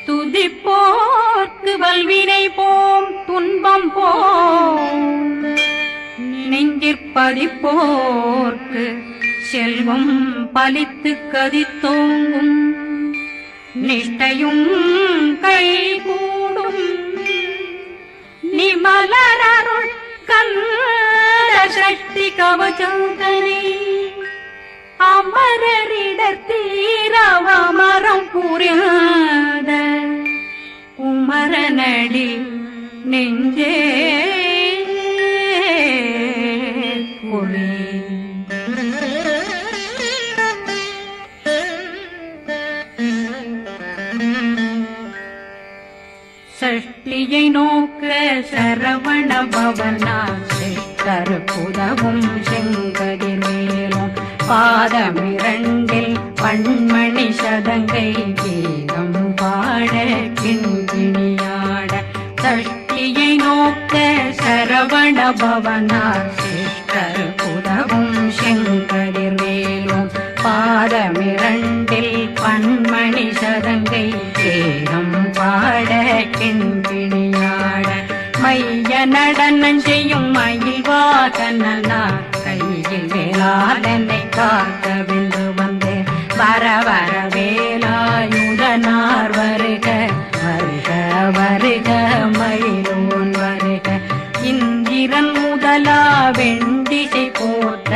துதிப்போர்க்கு வல்வினை போம் துன்பம் போம் நெஞ்சிற்பதிப்போர்க்கு செல்வம் பலித்து கதித்தோங்கும் நிஷ்டையும் கைகூடும் நிமலரருள் கந்த சக்தி கவசந்தனை அமரரிடத்தீரவமரம் புரியாத குமரனடி நெஞ்சே குழி சஷ்டியை நோக்க சரவண பவனா சித்தருக்குதவும் செங்கதிர் மேலும் பாதமிரண்டில் பண்மணி சதங்கை கீதம் பாட கிண்கிணியாட சஷ்டியை நோக்க சரவண பவனா சித்தருக்குதவும் செங்கதிர் மேலும் பாதமிரண்டில் பண்மணி சதங்கை கீதம் பாட கிண்கிணியாட மைய நடனம் செய்யும் மயில் வாகனா கையில் வேளாளனை காக்க வென்று வந்து வர வர வேலாயுதனார் வருக வருக வருக மயிலோன் வருக இந்திரன் முதலா வெண்டிசை போட்ட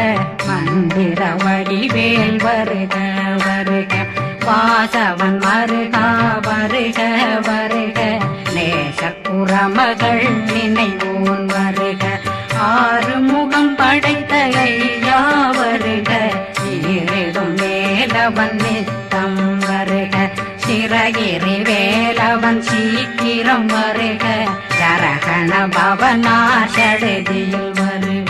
மந்திர வடிவேல் வருக வருக வாசவன் மருகா வருக வருக நேசக்குறமகள் நினைவோன் வருக ஆறுமுகம் படைத்த ஐயா வருக ஈரிடும் வேலவன் நித்தம் வருக சிறகிரி வேலவன் சீக்கிரம் வருக சரகண பவனா சடுதியில் வருக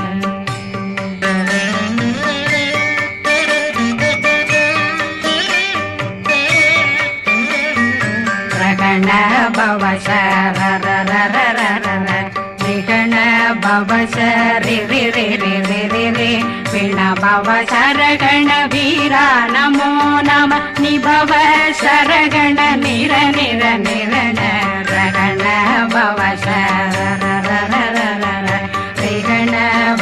பவ சரண பவ சரி பிண பவ சரகண வீரா நமோ நம நிபவ சரகண நிர நிர நிரண ரகண பவ சரண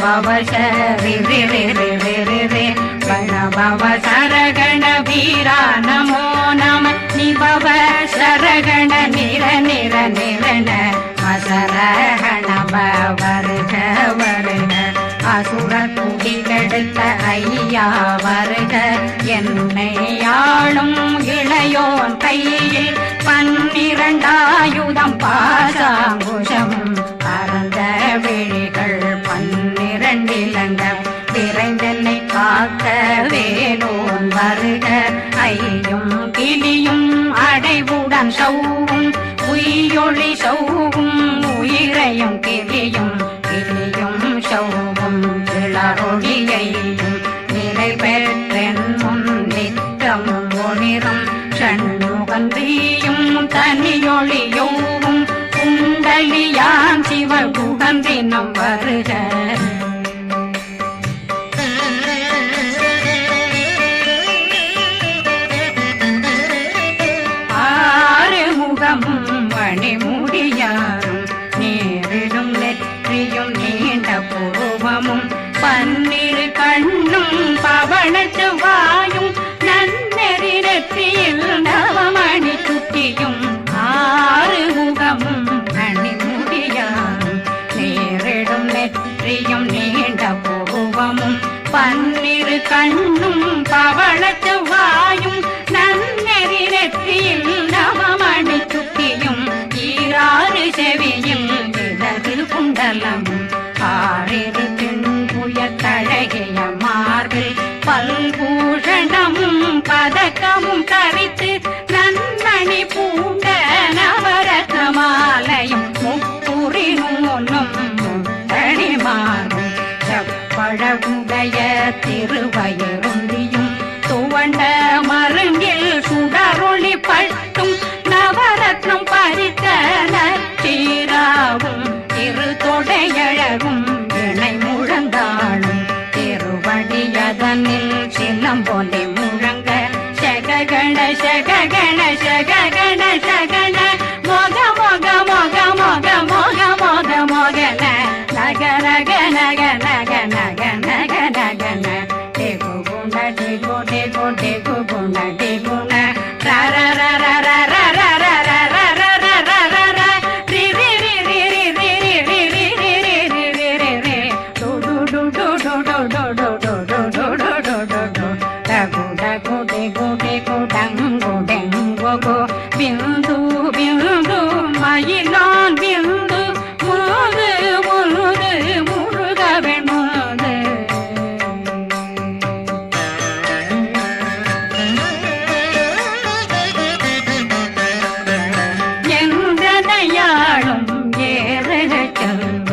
பவ சரி பண பவ சரகண வீரா நமோ நம நிபவ சரகண நிர நிர நிரண அசரகண வருக வருக அசுர குடிகெடுத்த ஐயா வருக என்னை ஆளும் இளையோன் கையில் 12 பாசாங்குஷம் பரந்த விழிகள் 12 இலங்க விரைந்தென்னை காக்க வேலோன் வருக ஐயும் கிளியும் அடைவுடன் சௌவும் உயிரொளி சௌவும் உயிரையும் கிளியும் கிளியும் சௌவும் கிளரொளியையும் நிலை பெற்றென் முன் நித்தம் ஒளிரும் ஷண்முகந்தியும் தனியொளியோவும் குண்டலியான் சிவ குகந்தினம் வருக மணிமுடியாரும் நேரிடும் நெற்றியும் நீண்ட பூர்வமும் 12 கண்ணும் பவள செவ்வாயும் நன்னெறி நெற்றியில் நவமணி சுட்டியும் 6 முகமும் மணிமுடியாரும் நேரிடும் நெற்றியும் நீண்ட பூர்வமும் 12 கண்ணும் பவள செவ்வாயும் நன்னெறி நெற்றியில் நவமணி சுட்டியும் 6 செவியும் இடது குண்டலமும் 6 தின்புய தழகிய மார்பில் பல்பூஷணமும் பதக்கமும் தரித்து நன்மணி பூண்ட நவரத்ன மாலையும் முப்புரி நூலும் முத்தணிமாரும் செப்பழகுடைய திருவயருந்தியும் துவண்ட மருங்கில் சுடரொளி பட்டும் நவரத்னம் பறித்த நச்சீராவும் திருத்தொடையழகும் இணை முழந்தாளும் திருவடியதனில் சிலம்பொலி முழங்க சககண சககண சககண சகண ரக ரக நக நக நக நக நக ந டேகு குண டேகு டேகு டேகு குண டேகு ந ர ர ர ர ர ர ர ர ர ர ர ர ர ர ர ரி ரி ரி ரி ரி ரி ரி ரி ரி ரி ரி ரி ரி ரி ரி டு டு டு டு டு டு டு டு டு டு டு டு டு டு டு டகு டகு டேகு டேகு டங்கு டெங்கு கு பிந்து பிந்து மயிலான் பிந்து முது முது முருகவன் முது எந்தனையாளும் ஏறுக செல்வ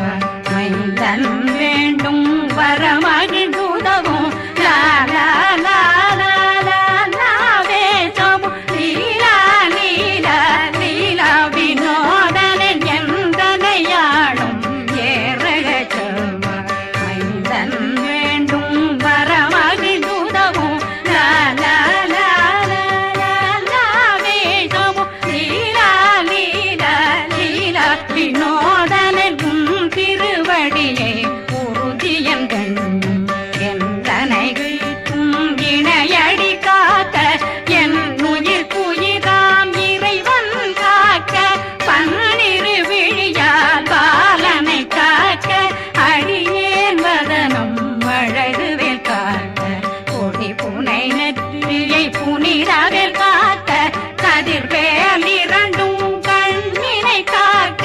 மைந்தன் வேண்டும் வரமகிழ்ந்துதவும் லா லா லா லா லா லாவே சமு லீலா லீலா லீலா வினோதனன் எந்தனையாளும் ஏறுக செல்வ மைந்தன் வேண்டும் வரமகிழ்ந்துதவும் லா லா லா லா லா லாவே சமு லீலா லீலா லீலா வினோதனன் உன் திருவடியை உறுதியன் கண்ணும் எந்தனைகளுக்கும் இணையடி காக்க என் உயிர் குயிராம் இறைவன் காக்க பன்னிரு விழியால் பாலனை காக்க அடியேன் வதனம் அழகுவேல் காக்க கொடி புனை நெற்றியை புனிதவேல் காக்க கதிர்வேல் இரண்டும் கண்ணினை காக்க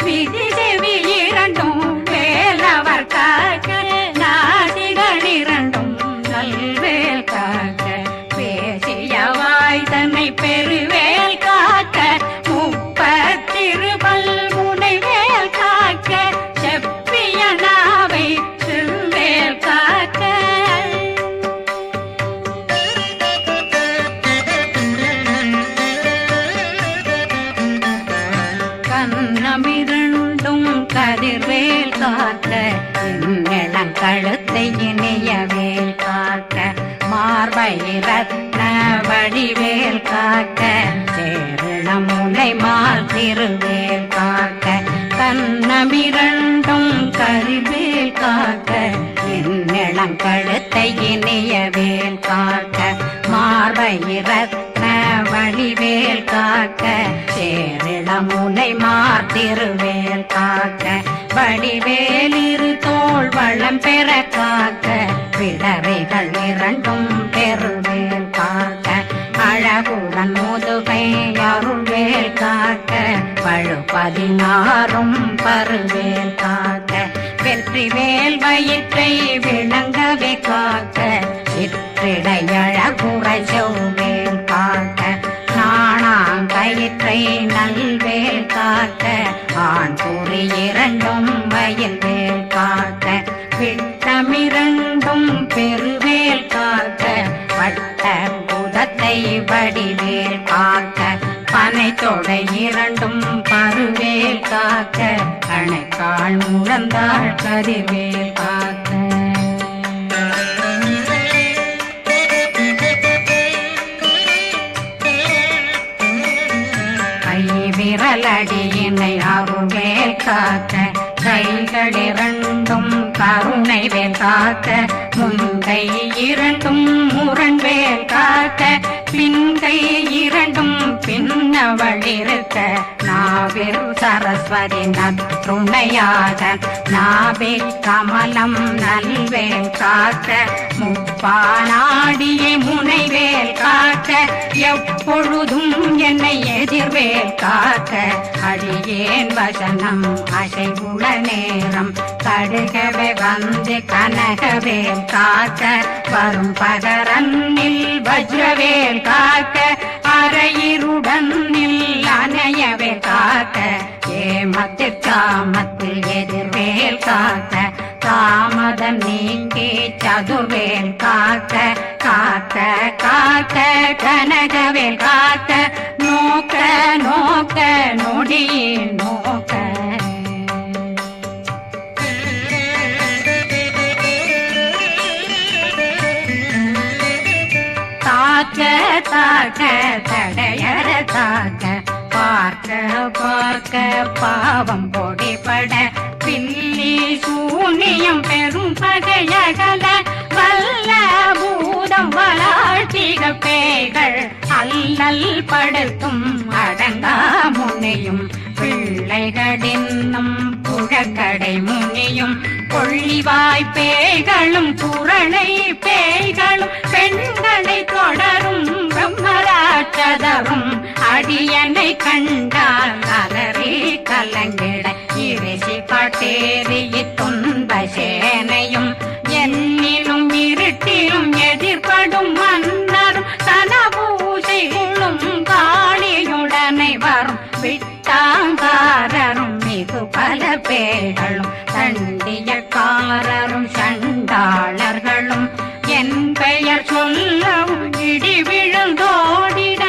விதி செவி இரண்டும் வேலவர் காக்க நாசிகள் இரண்டும் நல்வேல் காக்க பேசிய வாய் தன்னை பெருவேல் காக்க முப்பத்திருபல் முனைவேல் காக்க செப்பிய நாவை செல்வேல் காக்க கண்ணமிரண்டும் கதிர்வேல் காக்க என் கழுத்தை இணையவேல் காக்க மார்பை ரத்ன வடிவேல் காக்க சேரணம் முனை மால் திருவேல் காக்க கண்ணமிரண்டும் கதிர்வேல் காக்க என் கழுத்தை இணையவேல் காக்க மார்பை ரத்ன வடிவேல் காக்க சேரிளம் முனை மார்த்திருவேல் காக்க வடிவேல் இரு தோள் வளம் பெற காக்க பிடரைகள் இரண்டும் பெருவேல் காக்க அழகுடன் முதுகை அருள்வேல் காக்க பழு 16 பருவேல் காக்க வெற்றிவேல் வயிற்றை விளங்கவே காக்க சிற்றிடையழகுறை செவ்வேல் காக்க நாணாங்கயிற்றை நல்வேல் காக்க ஆண் குறி இரண்டும் வயல்வேல் காக்க விட்டமிரண்டும் பெருவேல் காக்க வட்ட புதத்தை வடிவேல் காக்க பனை தொடை இரண்டும் பருவேல் காக்க அணைக்கால் முழந்தாள் கதிர்வேல் காக்க விரலடியினை அருள்வேல் காக்க கைகள் இரண்டும் கருணை வேல் காக்க முன்கை இரண்டும் முரண்வேல் காக்க பின்கை இரண்டும் பின்னவளிருக்க நாவில் சரஸ்வதி நற்றுணையாக நாவே கமலம் நல்வேல் காக்க முப்பானாடியை முனைவேல் காக்க எப்பொழுதும் என்னை எதிர்வேல் காக்க அடியேன் வசனம் அசைவுள நேரம் கடுகவே வந்து கனகவேல் காக்க வரும் பகரன்னில் வஜ்ரவேல் காக்க அரையிருடன் அணையவேல் காக்க ஏமத்தில் காமத்தில் எதிர்வேல் காக்க தாமதம் நீக்கி சதுர்வேல் காக்க காக்க காக்க கனகவேல் காக்க நோக்க நோக்க நொடியில் நோக்க தாக்க தாக்க தடையற தாக்க பார்க்க பார்க்க பாவம் பொடிபட பில்லி சூனியம் பெரும் பகையகல வல்ல பூதம் வளாழ்த்திக பேய்கள் அல்லல் படுத்தும் அடங்கா முனையும் பிள்ளைகளின்னும் புழக்கடை முனியும் கொள்ளிவாய் பேய்களும் குரளை பேய்களும் பெண்களை தொடரும் பிரம்மராட்சதரும் அடியனை கண்டால் அலறி கலங்கிட இறைசி பாட்டேறிய துன்ப சேனையும் என்னிலும் இருட்டிலும் எதிர்படும் மன்னரும் தனபூசைகளும் காளியுடனை வரும் விட்டாங்காரரும் மிகு பல பேர்களும் தண்டியக்காரரும் சண்டாளர்களும் என் பெயர் சொல்லவும் இடி விழுந்தோடிட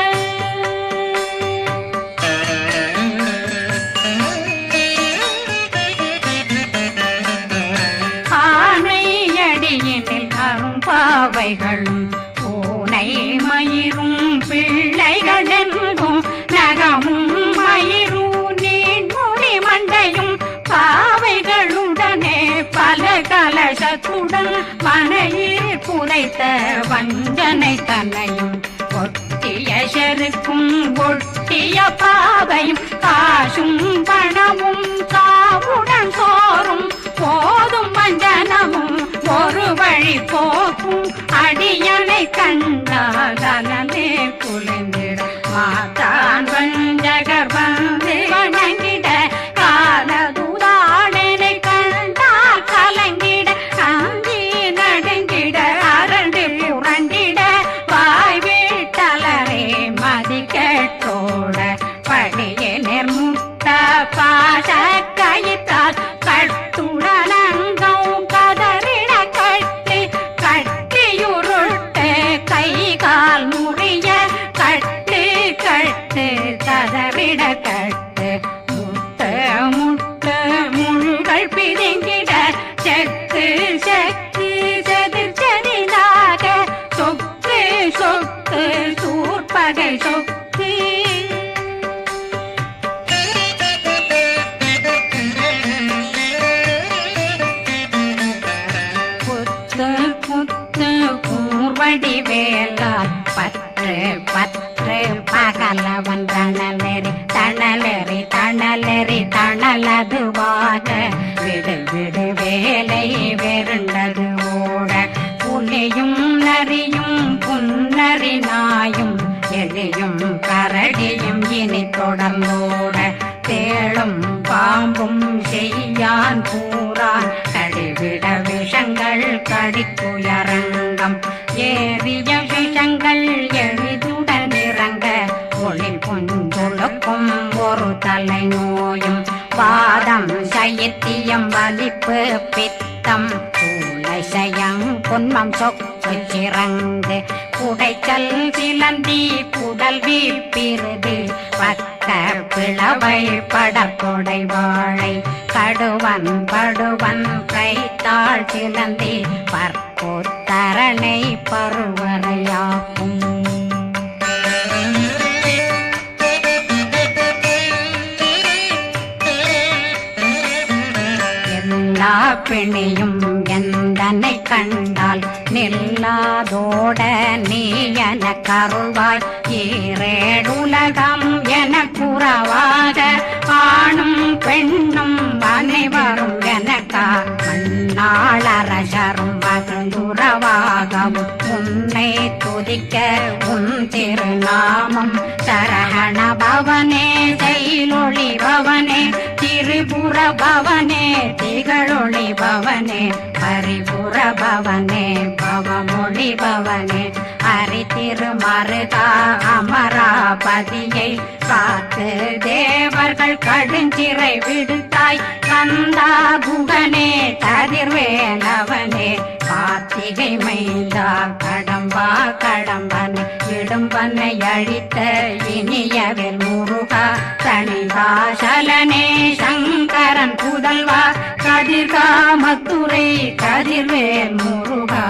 ஆனையடியினில் அரும்பாவைகளும் பூனை மயிரும் பிள்ளைகளெங்கும் நகமும் மயிரும் நீன்மொழி மண்டையும் பாவைகளுடனே பல கலசத்துடன் மனையில் புதைத்த வஞ்சனை தன்னையும் ஒட்டிய செருக்கும் ஒட்டிய பாவையும் காசும் பணமும் காவுடன் சோறும் போதும் வஞ்சனமும் ஒரு வழி போக்கும் அடியனை கண்டாலே குளிந்திட மாதான் வஞ்சகர் வந்து வணங்கிட காலதுதாடனை கண்டால் கலங்கிட காந்தி நடுங்கிட அரண்டு புரண்டிட வாய் வீட்டலரே மதி கேட்டோட படியே நிர்முட்ட பாச கயிற்றால் கட்டுடலங்கம் கதறிட கட்டி கட்டியுருட்டு கை கால் முறிய கட்டு கட்டு கதறிட கட்டு முட்ட முட்ட முள்கள் பிதுங்கிட செக்கு செக்கு செதிர் செதிலாக சொக்கு சொக்கு சூர்பகை சொக்கு புத்து புத்து கூர்வடி வேலால் பற்று பற்று பகலவன் தணலெறி தணலெறி தணலெறி தணலதுவாக விடு விடு வேலை வெருண்டது ஓட புலியும் நரியும் புன்னரி நாயும் எலியும் கரடியும் இனி தொடர்ந்தோட தேளும் பாம்பும் செய்யான் கூறான் கடிவிட விஷங்கள் கடித்துயரங்கம் ஏறிய விஷங்கள் எளிதுடன் இறங்க ஒளி புஞ்சொழுக்கும் ஒரு தலை நோயும் வாதம் சைத்தியம் வலிப்பு பித்தம் சயம் பொன்மம் சொக்கு சிறங்கு குடைச்சல் சிலந்தி குடல் வீப்பிருது பக்க பிளவை படற்கொடை வாழை கடுவன் படுவன் கைத்தாள் சிலந்தி பற்போத்தரணை பருவரையாக்கும் எல்லா பிணியும் எந்தனை கண்டால் நில்லாதோட நீ என கருள்வாய் ஈரேடுலகம் என குறவாக ஆணும் பெண்ணும் அனைவரும் எனக்கா மண்ணாளரசரும் மகிழ்ந்துறவாகவும் உன்னை துதிக்க உன் திருநாமம் சரஹண பவனே செயலொளி பவனே திரிபுர பவனே திகழொளி பவனே பரிபுர பவனே பவமொழி பவனே அரி திருமருகா அமராபதியை காத்து தேவர்கள் கடுஞ்சிறை விடுத்தாய் கந்தா குகனே கதிர்வேலவனே கார்த்திகை மைந்தா கடம்பா கடம்பனை இடும்பனை அழித்த இனியவில் முருகா தனிதாசலனே சங்கரன் புதல்வா கதிர்காமத்துறை கதிர்வேல் முருகா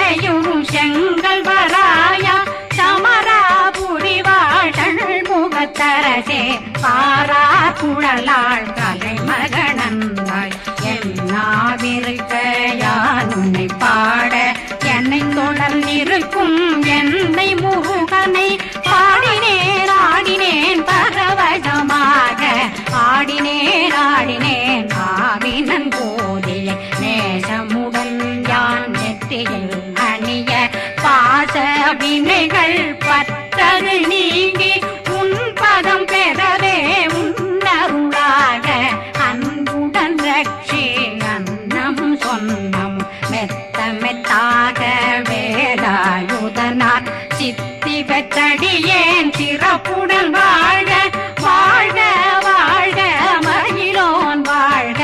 மலையுறும் செங்கல் வராயா சமராபுரி வாழல் முகத்தரசே பாரா குழலாள் கலைமகனந்தாய் என்னாவிருக்க யான் உன்னை பாட என்னை தொடர்ந்திருக்கும் என்னை முருகனை பாடினேன் ஆடினேன் பரவசமாக ஆடினேன் ஆடினேன் ஆவினன் போதிய நேசமுடன் யான் நெற்றியில் அணிய பாச வினைகள் பற்றது நீங்கி உன் பதம் பெறவே உன்னருளாக அன்புடன் ரட்சி அன்னம் சொன்னம் மெத்த மெத்தாக வேலாயுதனார் சித்தி பெற்றடியேன் சிறப்புடன் வாழ்க வாழ்க வாழ்க மகிழோன் வாழ்க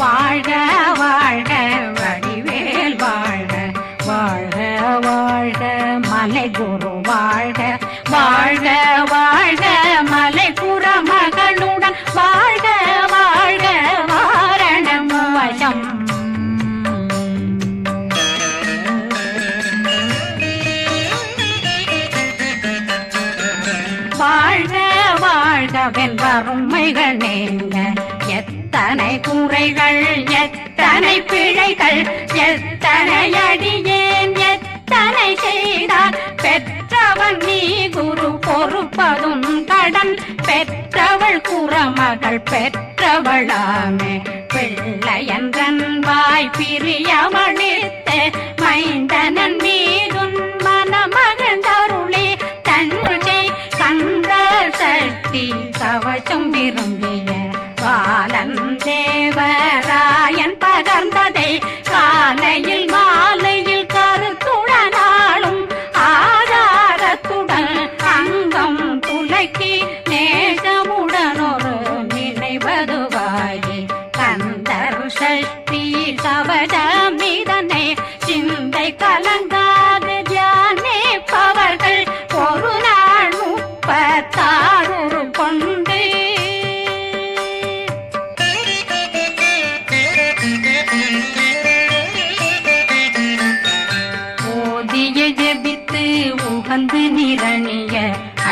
வாழ்க வாழ்க வடிவேல் வாழ்க வாழ்க வாழ்க மலை குரு வாழ்க வாழ்க வாழ்க மலை புற மகளுடன் வாழ்க வாழ்க வாரணம் வசம் வாழ்க வாழ்க வென்றருமைகள் நீங்க எத்தனை குறைகள் எத்தனை பிழைகள் எத்தனை அடியேன் எத்தனை செய்தார் பெற்றவன் நீ குரு பொறுப்பதும் கடன் பெற்றவள் குறமகள் பெற்றவளாமே பிள்ளையன்றன் வாய் பிரியமளித்த மைந்தனன் மீதுன் மனமகந்தருளே தன்னை கந்த சக்தி கவசம் விரும்பிய பாலன் தேவராயன் பகர்ந்ததை காலையில் மாலையில் கருத்துடனாலும் ஆதாரத்துடன் அங்கம் துலக்கி நேசமுடனொரு நினைவதுவாகி கந்தர் சக்தி கவசம் இதனை சிந்தை கலங்காது தியானிப்பவர்கள் ஒரு நாள் 36 கொண்டு ஓதிய ஜெபித்து உகந்து நிரணிய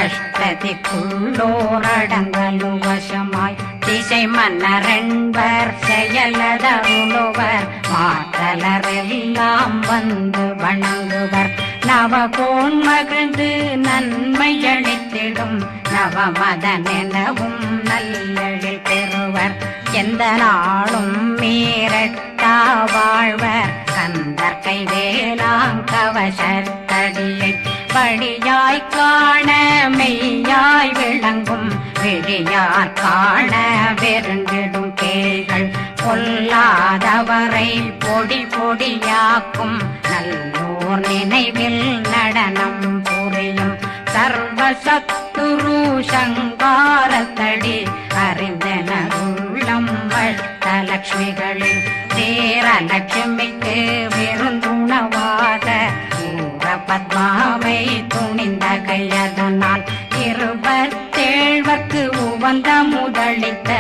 அஷ்டதிக்குள்ளோரடங்கலும் வசமாய் திசை மன்னரென்பர் செயலதருளுவர் மாற்றலரெல்லாம் வந்து வணங்குவர் நவகோன் மகிழ்ந்து நன்மை அளித்திடும் நவமதனெனவும் நல்லெழில் பெறுவர் எந்த நாளும் மீறட்டா வாழ்வர் கந்தர் கைவேலாம் கவசத்தடியை படியாய் காண மெய்யாய் விளங்கும் விழியார் காண வெருண்டிடும் கேள்கள் பொல்லாதவரை பொடி பொடியாக்கும் நல்லோர் நினைவில் நடனம் புரியும் சர்வசத்துரு சங்காரத்தடி அறிந்தனருள்ளம் வட்டலட்சுமிகளில் தேரலட்சுமிக்கு விருந்துணவாத பத்மாவை துணிந்த கையதனால் 27 உவந்த முதலித்த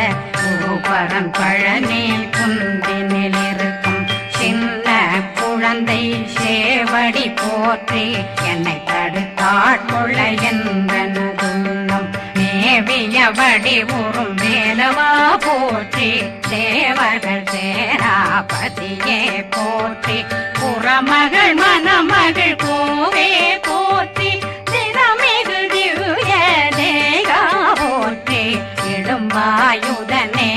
ஊபரன் பழனி குந்தினில் இருக்கும் சின்ன குழந்தை சேவடி போற்றி என்னை தடுத்தாட்கொள்ள என்றனதுள்ளம் மேவியபடி உறும் வேலவா போற்றி தேவர்கள் சேராபதியே போற்றி புறமகள் மணமகள் கோவே போற்றி திறமிகு திவ்ய தேகா போற்றி இடும்பாயுதனே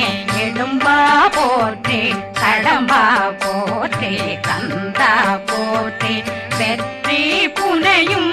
இடும்பா போற்றி கடம்பா போற்றி கந்தா போற்றி வெற்றி புனையும்